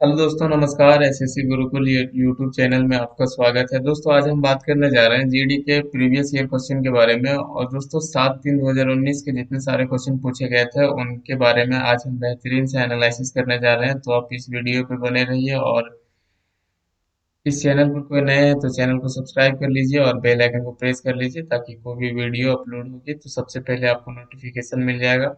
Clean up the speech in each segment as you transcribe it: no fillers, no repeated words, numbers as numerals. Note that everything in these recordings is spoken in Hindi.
हेलो दोस्तों, नमस्कार। एसएससी गुरुकुल यूट्यूब चैनल में आपका स्वागत है। दोस्तों, आज हम बात करने जा रहे हैं जीडी के प्रीवियस ईयर क्वेश्चन के बारे में। और दोस्तों, 7/3/2019 के जितने सारे क्वेश्चन पूछे गए थे उनके बारे में आज हम बेहतरीन से एनालिसिस करने जा रहे हैं। तो आप इस वीडियो पे बने रहिए, और इस चैनल पर कोई नए हैं तो चैनल को सब्सक्राइब कर लीजिए और बेल आइकन को प्रेस कर लीजिए, ताकि कोई भी वीडियो अपलोड होगी तो सबसे पहले आपको नोटिफिकेशन मिल जाएगा।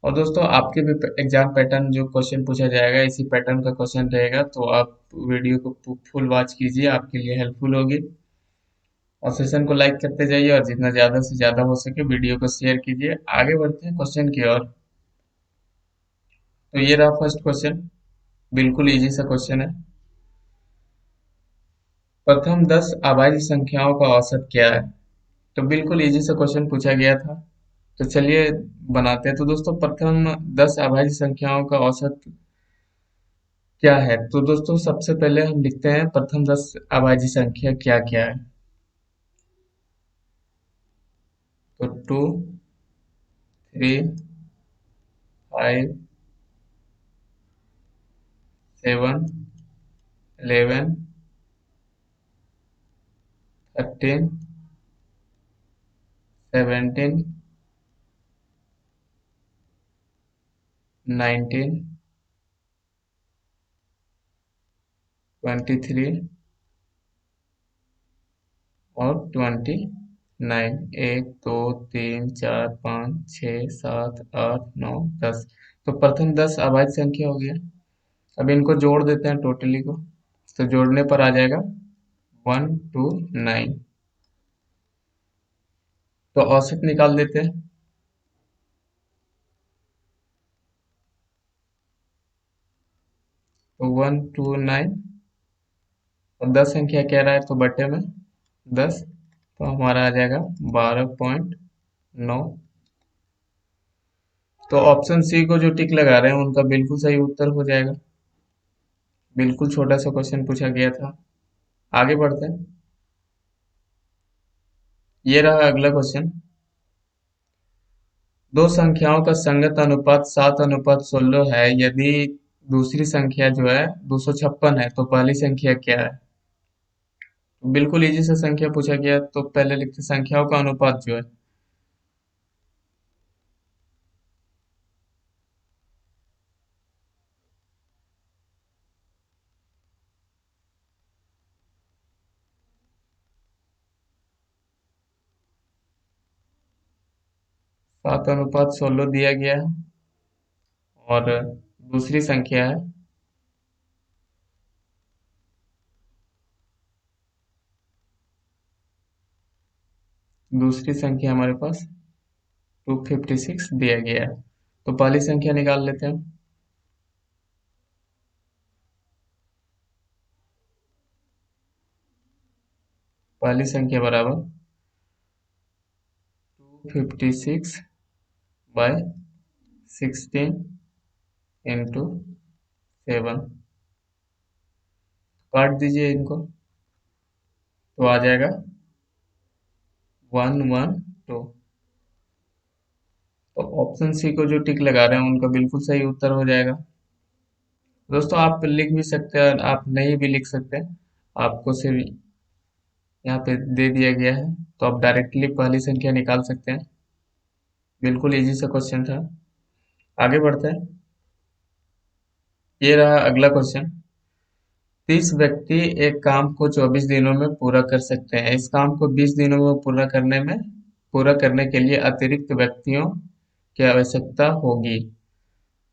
और दोस्तों, आपके भी एग्जाम पैटर्न जो क्वेश्चन पूछा जाएगा इसी पैटर्न का क्वेश्चन रहेगा, तो आप वीडियो को फुल वॉच कीजिए, आपके लिए हेल्पफुल होगी। और सेशन को लाइक करते जाइए, और जितना ज़्यादा से ज़्यादा हो सके वीडियो को शेयर कीजिए। आगे बढ़ते हैं क्वेश्चन की ओर। तो ये रहा फर्स्ट क्वेश्चन। बिल्कुल इजी सा क्वेश्चन है। प्रथम 10 अभाज्य संख्याओं का औसत क्या है? तो बिल्कुल इजी सा क्वेश्चन पूछा गया था। तो चलिए बनाते हैं। तो दोस्तों, प्रथम 10 अभाज्य संख्याओं का औसत क्या है? तो दोस्तों, सबसे पहले हम लिखते हैं प्रथम 10 अभाज्य संख्या क्या क्या है। तो 2, 3, 5, 7, 11, 13, 17, 19, 23 और 29। 1 2 3 4 5 6 7 8 9 10। तो प्रथम 10 अभाज्य संख्या हो गया। अब इनको जोड़ देते हैं टोटली को। तो जोड़ने पर आ जाएगा 129। तो औसत निकाल देते हैं। तो 129, और 10 संख्या कह रहा है तो बटे में 10। तो हमारा आ जाएगा 12.9। तो ऑप्शन सी को जो टिक लगा रहे हैं उनका बिल्कुल सही उत्तर हो जाएगा। बिल्कुल छोटा सा क्वेश्चन पूछा गया था। आगे बढ़ते हैं। ये रहा अगला क्वेश्चन। दो संख्याओं का संगत अनुपात 7/16 है। यदि दूसरी संख्या जो है 256 है तो पहली संख्या क्या है? तो बिल्कुल इजी से संख्या पूछा गया, तो पहले लिखते संख्याओं का अनुपात जो है। 7/16 दिया गया है। और दूसरी संख्या है, दूसरी संख्या हमारे पास 256 दिया गया है। तो पहली संख्या निकाल लेते हैं। पहली संख्या बराबर 256/16 इंटू 7। काट दीजिए इनको, तो आ जाएगा 112। तो ऑप्शन सी को जो टिक लगा रहे हैं उनका बिल्कुल सही उत्तर हो जाएगा। दोस्तों, आप लिख भी सकते हैं और आप नहीं भी लिख सकते हैं। आपको सिर्फ यहाँ पे दे दिया गया है, तो आप डायरेक्टली पहली संख्या निकाल सकते हैं। बिल्कुल इजी सा क्वेश्चन था। आगे बढ़ते हैं। ये रहा अगला क्वेश्चन। 30 व्यक्ति एक काम को 24 दिनों में पूरा कर सकते हैं। इस काम को 20 दिनों में पूरा करने के लिए अतिरिक्त व्यक्तियों की आवश्यकता होगी।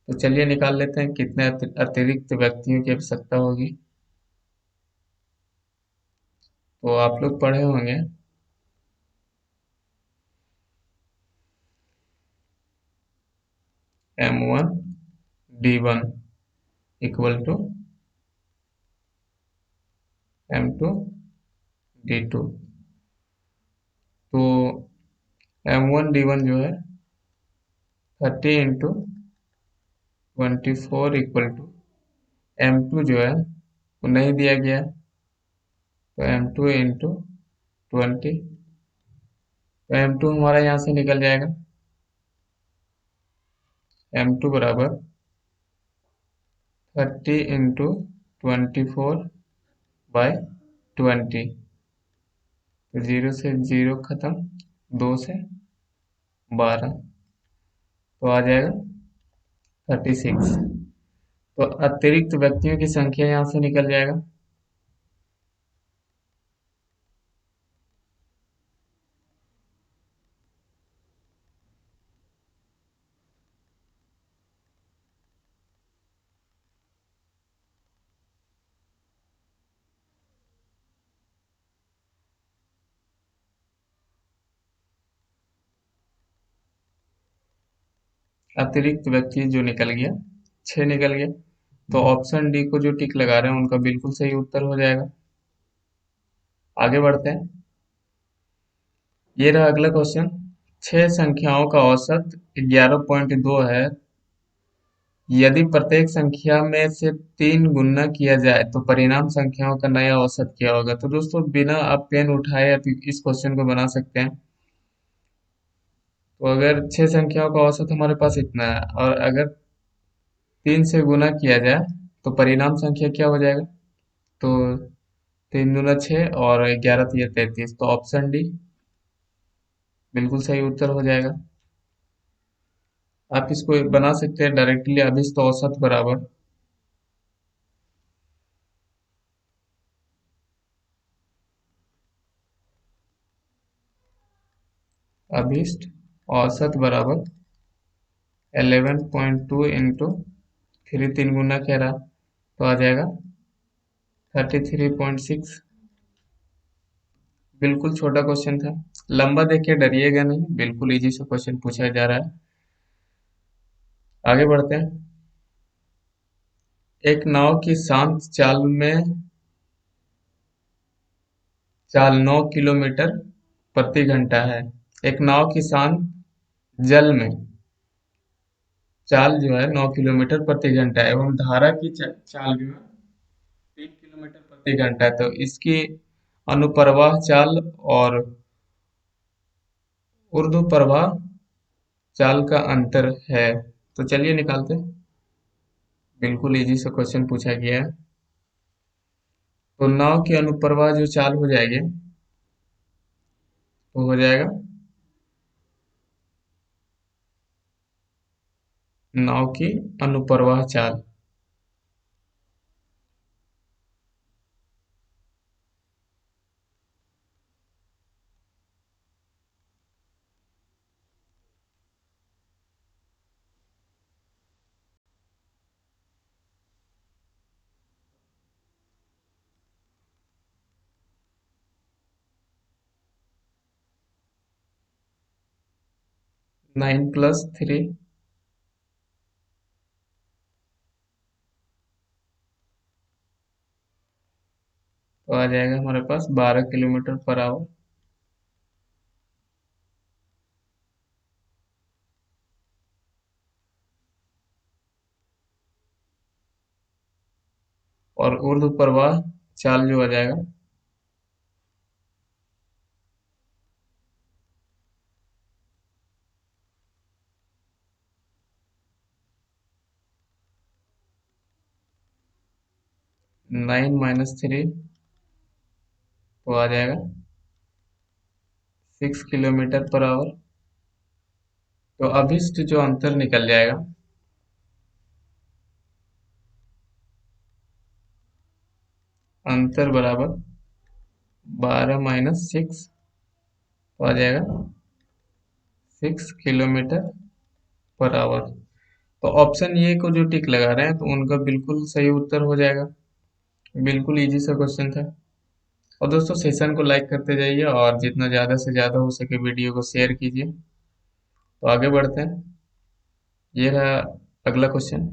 तो चलिए निकाल लेते हैं कितने अतिरिक्त व्यक्तियों की आवश्यकता होगी। तो आप लोग पढ़े होंगे। M1 D1 equal to M2 D2। तो M1 D1 जो है 30 × 24 इक्वल टू M2 जो है वो नहीं दिया गया है, तो M2 × 20। तो M2 हमारा यहाँ से निकल जाएगा। M2 बराबर 30 × 24/20, तो 0 से 0 खत्म, 2 से 12, तो आ जाएगा 36। तो अतिरिक्त व्यक्तियों की संख्या यहाँ से निकल जाएगा। अतिरिक्त व्यक्ति जो निकल गया, 6 निकल गया। तो ऑप्शन डी को जो टिक लगा रहे हैं उनका बिल्कुल सही उत्तर हो जाएगा। आगे बढ़ते हैं। ये रहा अगला क्वेश्चन। 6 संख्याओं का औसत 11.2 है। यदि प्रत्येक संख्या में से 3 गुना किया जाए तो परिणाम संख्याओं का नया औसत क्या होगा? तो दोस्तों बिना आप पेन उठाए आप इस क्वेश्चन को बना सकते हैं। तो अगर 6 संख्याओं का औसत हमारे पास इतना है और अगर 3 से गुना किया जाए तो परिणाम संख्या क्या हो जाएगा? तो 3 दूना 6 और 11 तिया 33, तो ऑप्शन डी बिल्कुल सही उत्तर हो जाएगा। आप इसको बना सकते हैं डायरेक्टली, अभिष्ट औसत बराबर अभिष्ट औसत बराबर 11.2 इंटू 3, 3 गुना कह रहा तो आ जाएगा 33.6। बिल्कुल छोटा क्वेश्चन था, लंबा देख के डरिएगा नहीं, बिल्कुल इजी से क्वेश्चन पूछा जा रहा है। आगे बढ़ते हैं। एक नाव की शांत चाल 9 किलोमीटर प्रति घंटा है। एक नाव की शांत जल में चाल जो है 9 किलोमीटर प्रति घंटा है एवं धारा की चाल जो है 3 किलोमीटर प्रति घंटा है। तो इसकी अनुप्रवाह चाल और ऊर्ध्वप्रवाह चाल का अंतर है। तो चलिए निकालते हैं। बिल्कुल इजी से क्वेश्चन पूछा गया है। तो नाव की अनुप्रवाह जो चाल हो जाएगी वो हो जाएगा नाव की अनुप्रवाह चाल, नाइन प्लस थ्री, तो आ जाएगा हमारे पास 12 किलोमीटर पर आवर। और ऊर्ध्वप्रवाह चाल जो आ जाएगा 9 - 3, तो आ जाएगा 6 किलोमीटर पर आवर। तो अभिष्ट जो अंतर निकल जाएगा, अंतर बराबर 12 - 6, तो आ जाएगा 6 किलोमीटर पर आवर। तो ऑप्शन ए को जो टिक लगा रहे हैं तो उनका बिल्कुल सही उत्तर हो जाएगा। बिल्कुल इजी सा क्वेश्चन था। और दोस्तों सेशन को लाइक करते जाइए और जितना ज़्यादा से ज़्यादा हो सके वीडियो को शेयर कीजिए। तो आगे बढ़ते हैं। ये रहा अगला क्वेश्चन।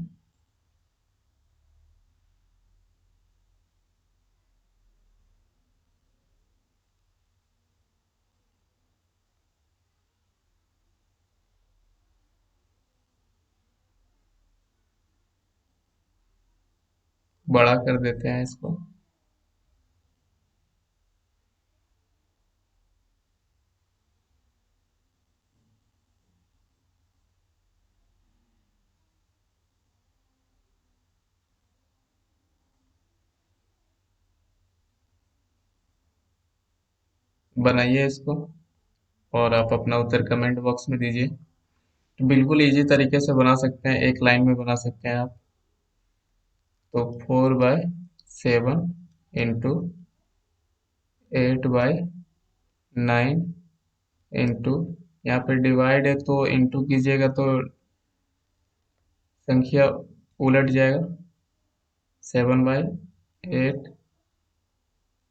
बड़ा कर देते हैं इसको। बनाइए इसको और आप अपना उत्तर कमेंट बॉक्स में दीजिए। तो बिल्कुल इजी तरीके से बना सकते हैं, एक लाइन में बना सकते हैं आप। तो 4/7 इंटू 8/9 इंटू, यहाँ पे डिवाइड है तो इंटू कीजिएगा तो संख्या उलट जाएगा। 7/8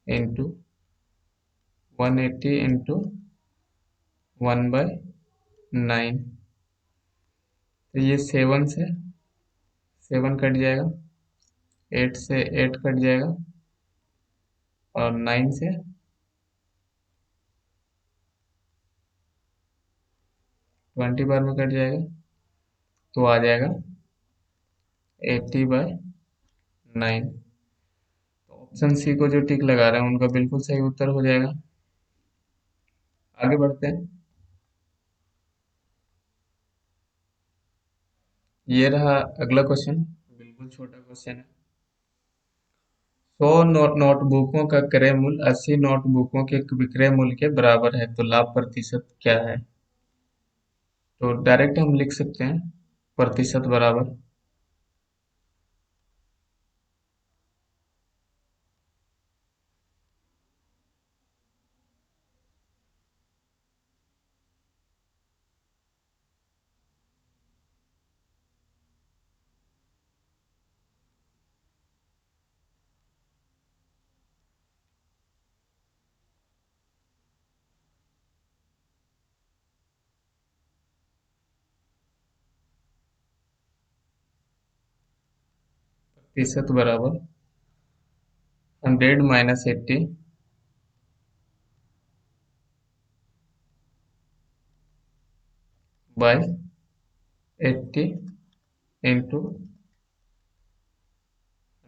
इंटू 180 इंटू 1/9। तो ये 7 कट जाएगा, 8 से 8 कट जाएगा और 9 से 20 बार में कट जाएगा, तो आ जाएगा 80/9। तो ऑप्शन सी को जो टिक लगा रहे हैं उनका बिल्कुल सही उत्तर हो जाएगा। आगे बढ़ते हैं। ये रहा अगला क्वेश्चन, बिल्कुल छोटा क्वेश्चन है। 100 नोटबुकों का क्रय मूल्य 80 नोटबुकों के विक्रय मूल्य के बराबर है, तो लाभ प्रतिशत क्या है? तो डायरेक्ट हम लिख सकते हैं प्रतिशत बराबर प्रतिशत बराबर 100 माइनस 80 बाय 80 इंटू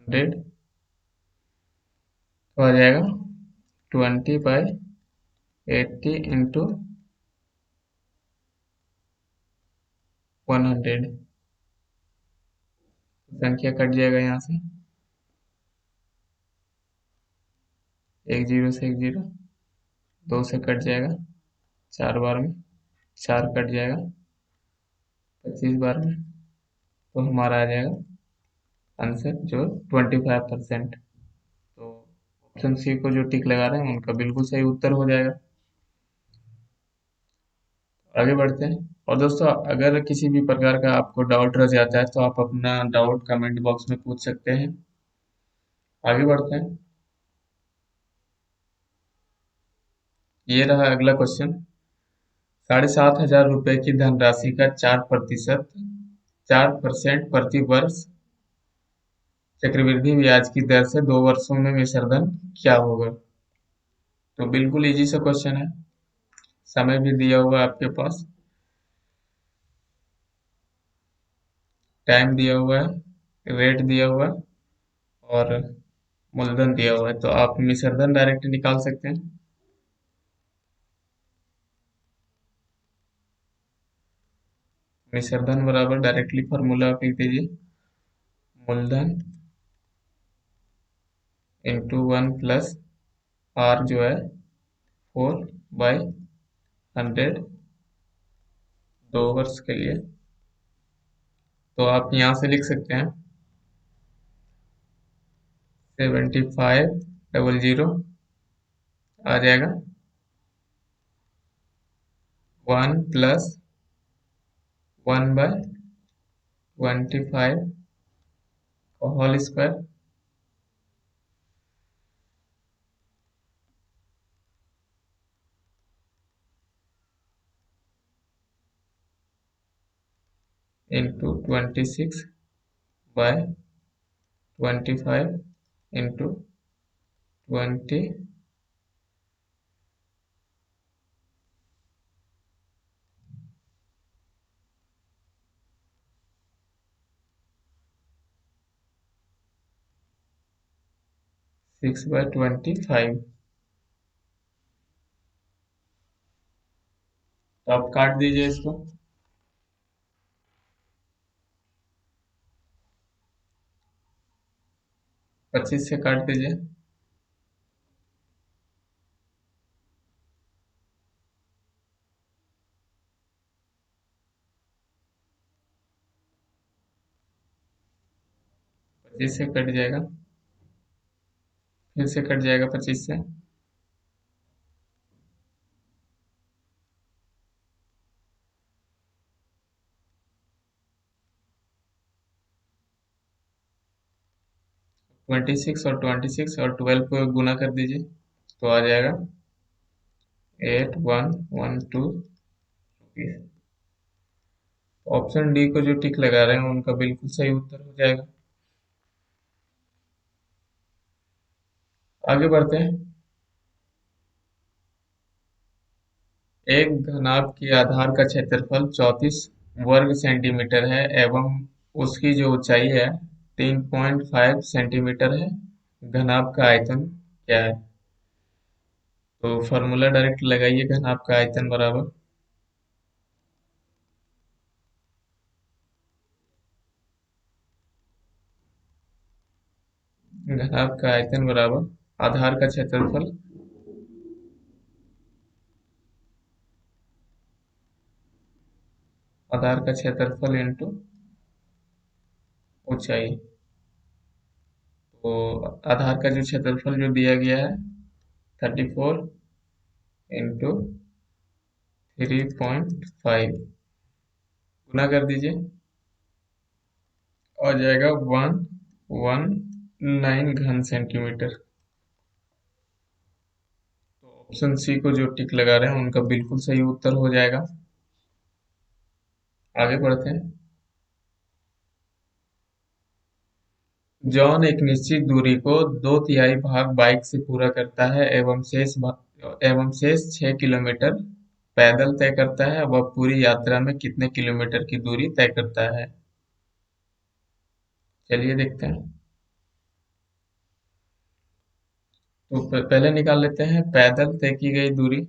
100, तो आ जाएगा 20/80 इंटू 100। संख्या कट जाएगा यहाँ से, एक जीरो से एक जीरो, दो से कट जाएगा 4 बार में, 4 कट जाएगा 25 बार में, तो हमारा आ जाएगा आंसर जो 25%। तो ऑप्शन सी को जो टिक लगा रहे हैं उनका बिल्कुल सही उत्तर हो जाएगा। आगे बढ़ते हैं। और दोस्तों अगर किसी भी प्रकार का आपको डाउट रह जाता है तो आप अपना डाउट कमेंट बॉक्स में पूछ सकते हैं। आगे बढ़ते हैं। ये रहा अगला क्वेश्चन। 7,500 रुपए की धनराशि का 4% प्रति वर्ष चक्रवृद्धि ब्याज की दर से 2 वर्षों में विसर्जन क्या होगा? तो बिल्कुल इजी सा क्वेश्चन है, समय भी दिया हुआ है आपके पास, टाइम दिया हुआ है, रेट दिया हुआ है और मूलधन दिया हुआ है। तो आप विसर्जन डायरेक्ट निकाल सकते हैं। विसर्जन बराबर डायरेक्टली फॉर्मूला आप लिख दीजिए, मूलधन इंटू 1 प्लस आर जो है 4/100, 2 वर्ष के लिए। तो आप यहाँ से लिख सकते हैं 7500 आ जाएगा 1 plus 1/25 whole square into 26/25 into 20 6/25। तो आप काट दीजिए इसको, 25 से काट दीजिए 25 से कट जाएगा, फिर से कट जाएगा 25 से, 26 और 12 को गुना कर दीजिए तो आ जाएगा 8112 रुपीज। ऑप्शन डी को जो टिक लगा रहे हैं उनका बिल्कुल सही उत्तर हो जाएगा। आगे बढ़ते हैं। एक घनाभ की आधार का क्षेत्रफल 34 वर्ग सेंटीमीटर है एवं उसकी जो ऊंचाई है 3.5 सेंटीमीटर है। घनाभ का आयतन क्या है? तो फॉर्मूला डायरेक्ट लगाइए, घनाभ का आयतन बराबर घनाभ का आयतन बराबर आधार का क्षेत्रफल, आधार का क्षेत्रफल इंटू ऊंचाई। तो आधार का जो क्षेत्रफल जो दिया गया है 34 इंटू 3.5 गुना कर दीजिए, आ जाएगा 119 घन सेंटीमीटर। तो ऑप्शन सी को जो टिक लगा रहे हैं उनका बिल्कुल सही उत्तर हो जाएगा। आगे बढ़ते हैं। जॉन एक निश्चित दूरी को 2/3 भाग बाइक से पूरा करता है एवं शेष 6 किलोमीटर पैदल तय करता है। वह पूरी यात्रा में कितने किलोमीटर की दूरी तय करता है? चलिए देखते हैं। तो पहले निकाल लेते हैं पैदल तय की गई दूरी।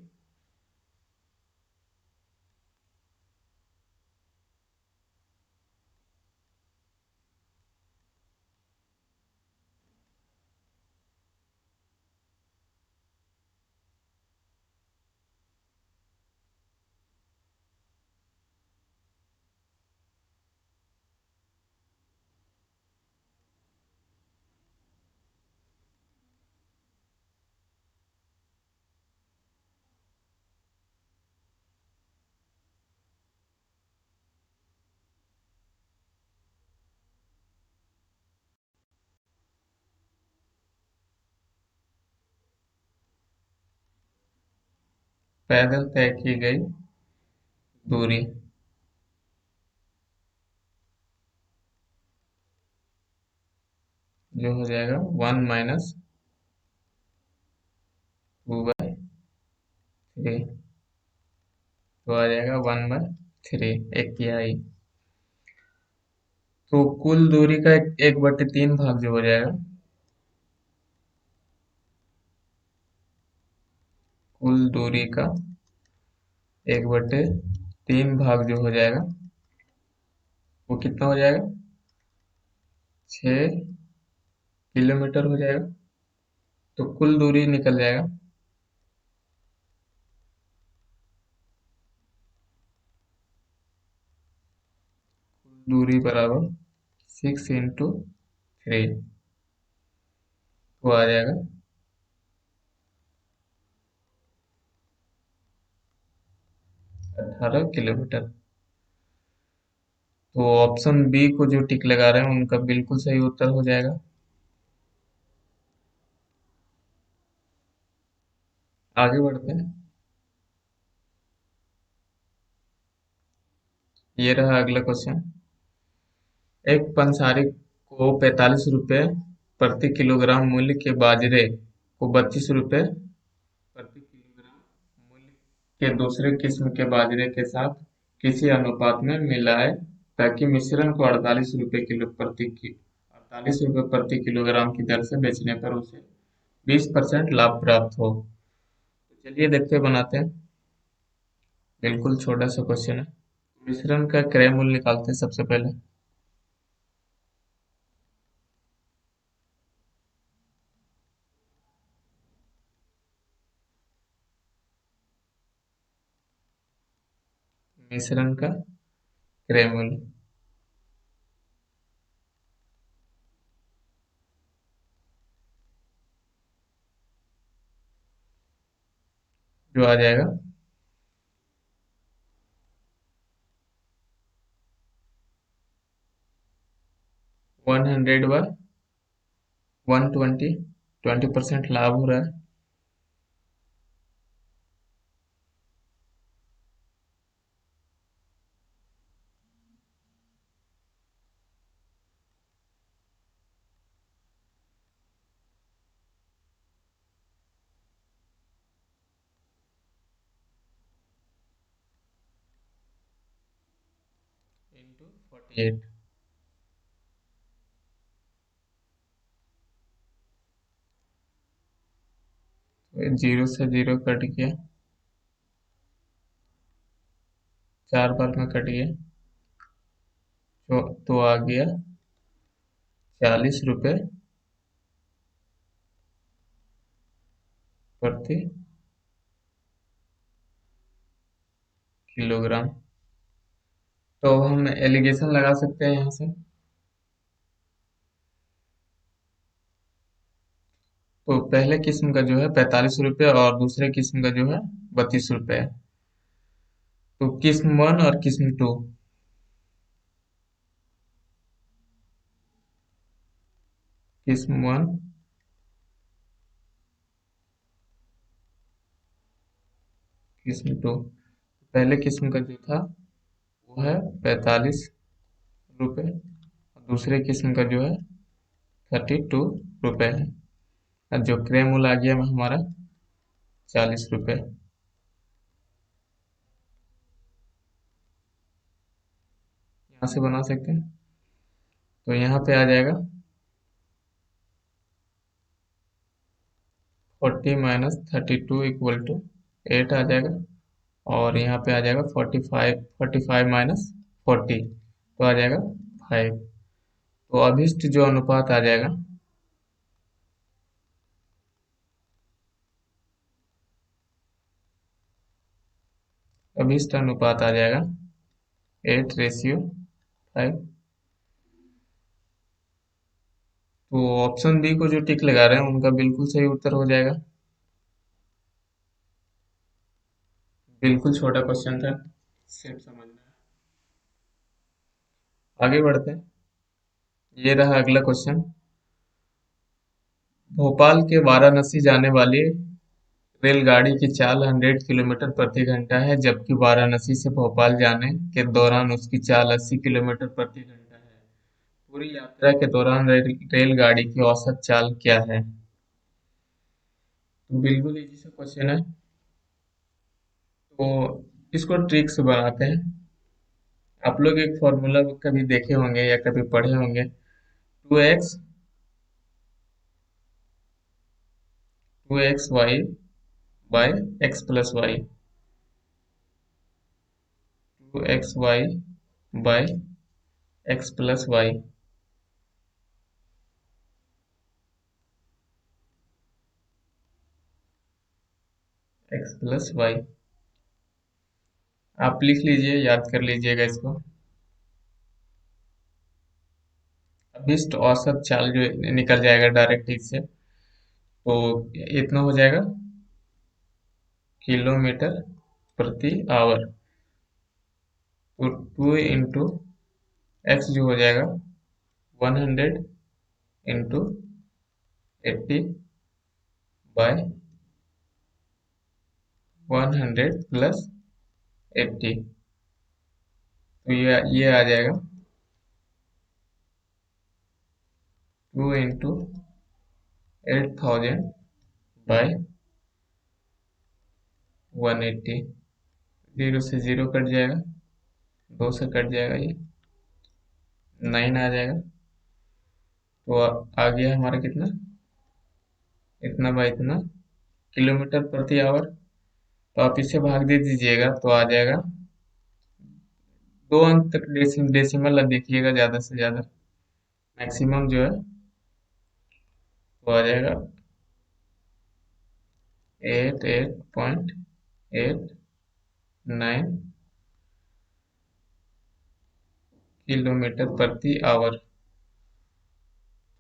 पैदल तय की गई दूरी जो हो जाएगा 1 - 2/3, तो आ जाएगा 1/3, 1/3। तो कुल दूरी का 1/3 भाग जो हो जाएगा, कुल दूरी का 1/3 भाग जो हो जाएगा वो कितना हो जाएगा? 6 किलोमीटर हो जाएगा। तो कुल दूरी निकल जाएगा, दूरी बराबर 6 × 3, तो आ जाएगा 18 किलोमीटर। तो ऑप्शन बी को जो टिक लगा रहे हैं उनका बिल्कुल सही उत्तर हो जाएगा। आगे बढ़ते हैं। ये रहा अगला क्वेश्चन। एक पंसारिक को 45 रुपए प्रति किलोग्राम मूल्य के बाजरे को 32 रुपए प्रति किलोग्राम मूल्य के दूसरे किस्म के बाजरे के साथ किसी अनुपात में मिलाए ताकि मिश्रण को 48 रुपए प्रति किलोग्राम की दर से बेचने पर उसे 20% लाभ प्राप्त हो। तो चलिए देखते हैं, बनाते हैं। बिल्कुल छोटा सा क्वेश्चन है। मिश्रण का क्रय मूल्य निकालते हैं सबसे पहले। मिश्रण का क्रय मूल्य जो आ जाएगा 100/120, 20% लाभ हो रहा है। इंटू 48, जीरो से जीरो कट गया, 4 बार में कट गया, तो आ गया 40 रुपये प्रति किलोग्राम। तो अब हम एलिगेशन लगा सकते हैं यहाँ से। तो पहले किस्म का जो है 45 रुपये और दूसरे किस्म का जो है 32 रुपये है। तो किस्म 1 और किस्म 2, किस्म 1, किस्म 2, पहले किस्म का जो था वो है 45 रुपये और दूसरे किस्म का जो है 32 रुपये है। और जो क्रय मूल्य आ गया हमारा 40 रुपये। यहाँ से बना सकते हैं। तो यहाँ पे आ जाएगा 40 - 32 = 8 आ जाएगा। और यहाँ पे आ जाएगा 45, 45 - 40 तो आ जाएगा 5। तो अभिष्ट जो अनुपात आ जाएगा, अभिष्ट अनुपात आ जाएगा 8:5। तो ऑप्शन बी को जो टिक लगा रहे हैं उनका बिल्कुल सही उत्तर हो जाएगा। बिल्कुल छोटा क्वेश्चन था, सिर्फ समझना है। आगे बढ़ते हैं। ये रहा अगला क्वेश्चन। भोपाल के वाराणसी जाने वाली रेलगाड़ी की चाल 100 किलोमीटर प्रति घंटा है, जबकि वाराणसी से भोपाल जाने के दौरान उसकी चाल 80 किलोमीटर प्रति घंटा है। पूरी यात्रा के दौरान रेलगाड़ी की औसत चाल क्या है? तो बिल्कुल इजी सा क्वेश्चन है। तो इसको ट्रिक से बनाते हैं। आप लोग एक फॉर्मूला कभी देखे होंगे या कभी पढ़े होंगे, 2x by x plus y, 2xy by x plus y. X plus y आप लिख लीजिए, याद कर लीजिएगा इसको। अभिष्ट औसत चाल जो निकल जाएगा डायरेक्ट इससे, तो इतना हो जाएगा किलोमीटर प्रति आवर। तो 2 × x जो हो जाएगा 100 × 80 बाय 100 + 80। तो ये आ जाएगा 2 × 8000/180। 0 से 0 कट जाएगा, 2 से कट जाएगा, ये 9 आ जाएगा। तो आ गया हमारा कितना, इतना बाय इतना किलोमीटर प्रति आवर। तो आप इससे भाग दे दीजिएगा तो आ जाएगा 2 अंक तक डेसिमल देखिएगा ज़्यादा से ज़्यादा। मैक्सिमम जो है वो आ जाएगा 88.89 किलोमीटर प्रति आवर।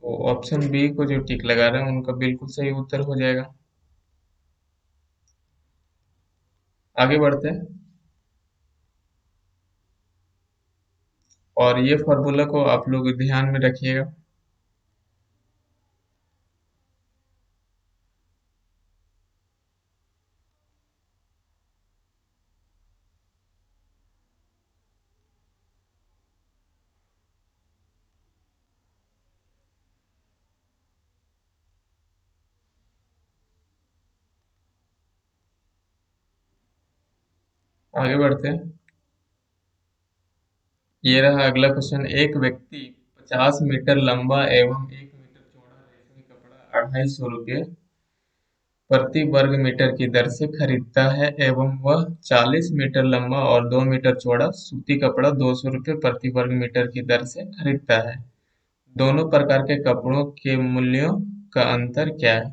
तो ऑप्शन बी को जो टिक लगा रहे हैं उनका बिल्कुल सही उत्तर हो जाएगा। आगे बढ़ते हैं और ये फॉर्मूला को आप लोग ध्यान में रखिएगा। आगे बढ़ते हैं। ये रहा अगला क्वेश्चन। एक व्यक्ति 50 मीटर लंबा एवं 1 मीटर चौड़ा रेशमी कपड़ा 250 रुपये प्रति वर्ग मीटर की दर से खरीदता है एवं वह 40 मीटर लंबा और 2 मीटर चौड़ा सूती कपड़ा 200 रुपये प्रति वर्ग मीटर की दर से खरीदता है। दोनों प्रकार के कपड़ों के मूल्यों का अंतर क्या है?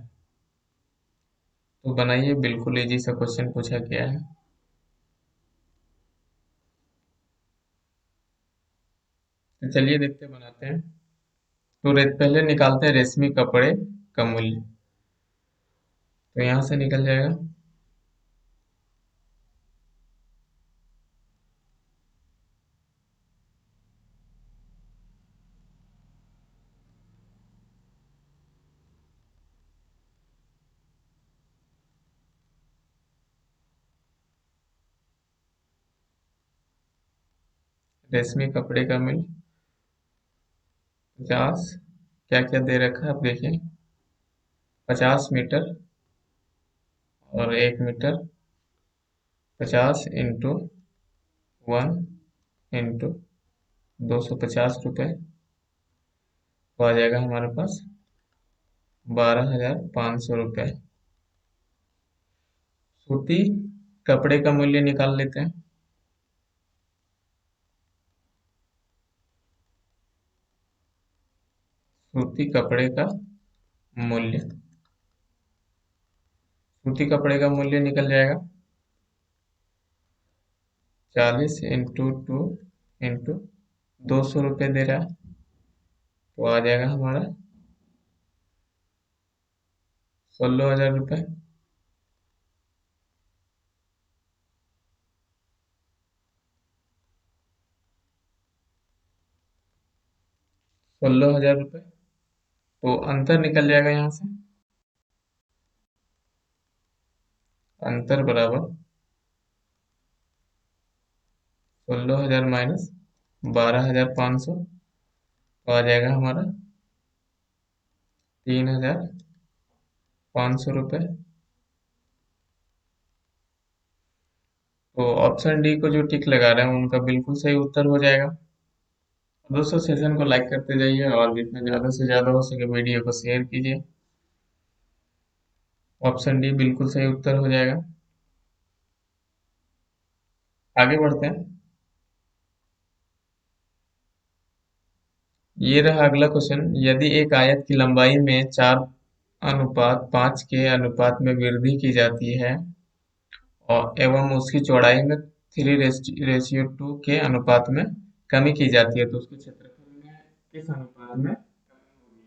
तो बनाइए, बिल्कुल इजी सा क्वेश्चन पूछा गया है। तो चलिए देखते बनाते हैं। तो पहले निकालते हैं रेशमी कपड़े का मूल्य। तो यहाँ से निकल जाएगा रेशमी कपड़े का मूल्य 50। क्या क्या दे रखा है आप देखिए। 50 मीटर और 1 मीटर। 50 इंटू 1 इंटू 250 रुपये। तो आ जाएगा हमारे पास 12,500 रुपये। सूती कपड़े का मूल्य निकाल लेते हैं। सूती कपड़े का मूल्य, सूती कपड़े का मूल्य निकल जाएगा 40 इंटू 2 इंटू 200 रुपये दे रहा है। तो आ जाएगा हमारा 16,000 रुपये। 16,000 रुपये। तो अंतर निकल जाएगा यहाँ से। अंतर बराबर 16,000 माइनस 12,500। तो आ जाएगा हमारा 3,500 रुपये। तो ऑप्शन डी को जो टिक लगा रहे हैं उनका बिल्कुल सही उत्तर हो जाएगा। दोस्तों सेशन को लाइक करते जाइए और जितना ज़्यादा से ज़्यादा हो सके वीडियो को शेयर कीजिए। ऑप्शन डी बिल्कुल सही उत्तर हो जाएगा। आगे बढ़ते हैं। ये रहा अगला क्वेश्चन। यदि एक आयत की लंबाई में 4:5 के अनुपात में वृद्धि की जाती है और एवं उसकी चौड़ाई में 3:2 के अनुपात में कमी की जाती है तो उसके क्षेत्रफल में किस अनुपात में कमी होगी?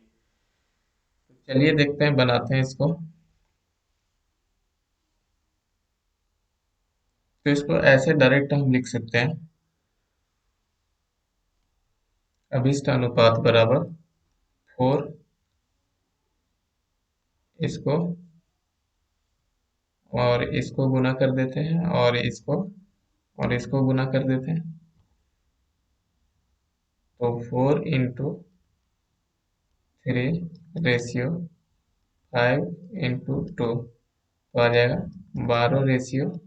तो चलिए देखते हैं, बनाते हैं इसको। तो इसको ऐसे डायरेक्ट हम लिख सकते हैं, अभिष्ट अनुपात बराबर 4, इसको और इसको गुना कर देते हैं और इसको गुना कर देते हैं। तो 4:3 रेशियो 5:2 तो आ जाएगा 12:10।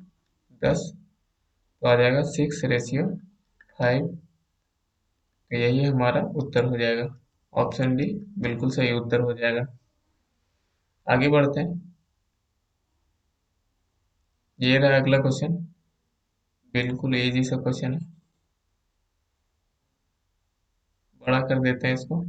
तो आ जाएगा 6:5। तो यही हमारा उत्तर हो जाएगा। ऑप्शन डी बिल्कुल सही उत्तर हो जाएगा। आगे बढ़ते हैं। ये रहा अगला क्वेश्चन। बिल्कुल इजी सा क्वेश्चन है। बड़ा कर देते हैं इसको।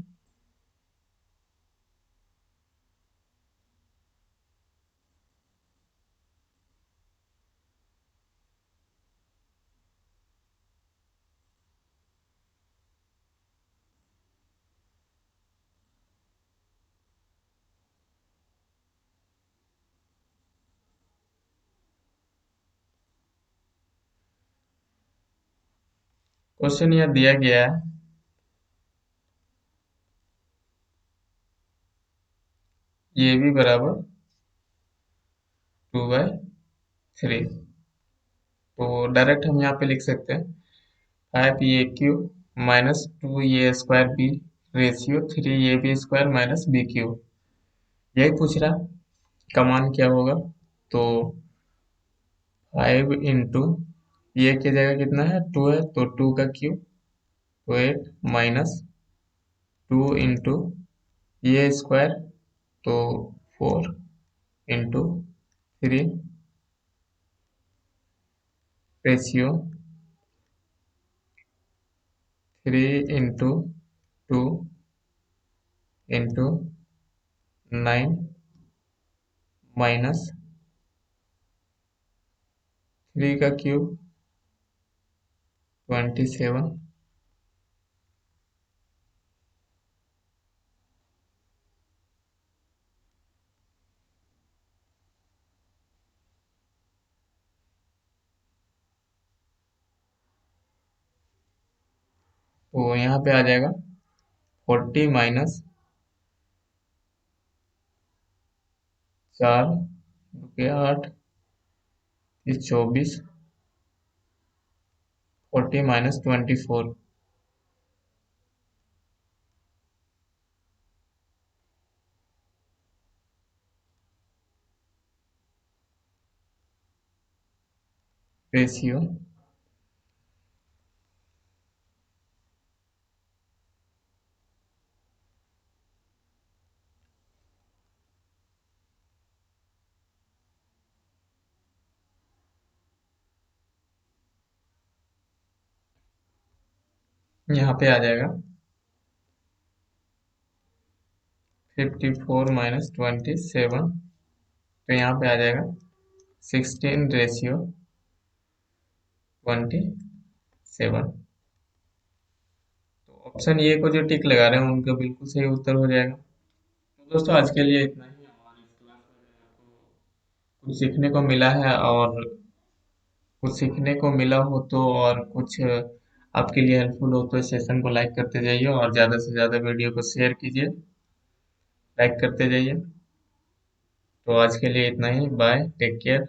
क्वेश्चन यह दिया गया है ये भी बराबर 2/3। तो डायरेक्ट हम यहाँ पे लिख सकते हैं 5a³ minus 2a² B ratio 3ab² minus b³। यही पूछ रहा का मान क्या होगा। तो 5 इंटू ये की जगह कितना है 2 है तो 2 का क्यूब तो 8 माइनस 2 इंटू ये स्क्वायर तो 4 into 3 ratio 3 into 2 into 9 minus 3 का क्यूब 27। तो यहाँ पे आ जाएगा 40 माइनस 4 8 24 40 माइनस 24 रेशियो यहाँ पे आ जाएगा 54 माइनस 27। तो यहाँ पे आ जाएगा 16 रेशियो 27। तो ऑप्शन ए को जो टिक लगा रहे हैं उनका बिल्कुल सही उत्तर हो जाएगा। तो दोस्तों आज के लिए इतना ही। और इस क्लास में अगर आपको कुछ सीखने को मिला है और कुछ सीखने को मिला हो तो और कुछ आपके लिए हेल्पफुल हो तो इस सेशन को लाइक करते जाइए और ज़्यादा से ज़्यादा वीडियो को शेयर कीजिए, लाइक करते जाइए। तो आज के लिए इतना ही। Bye, take care.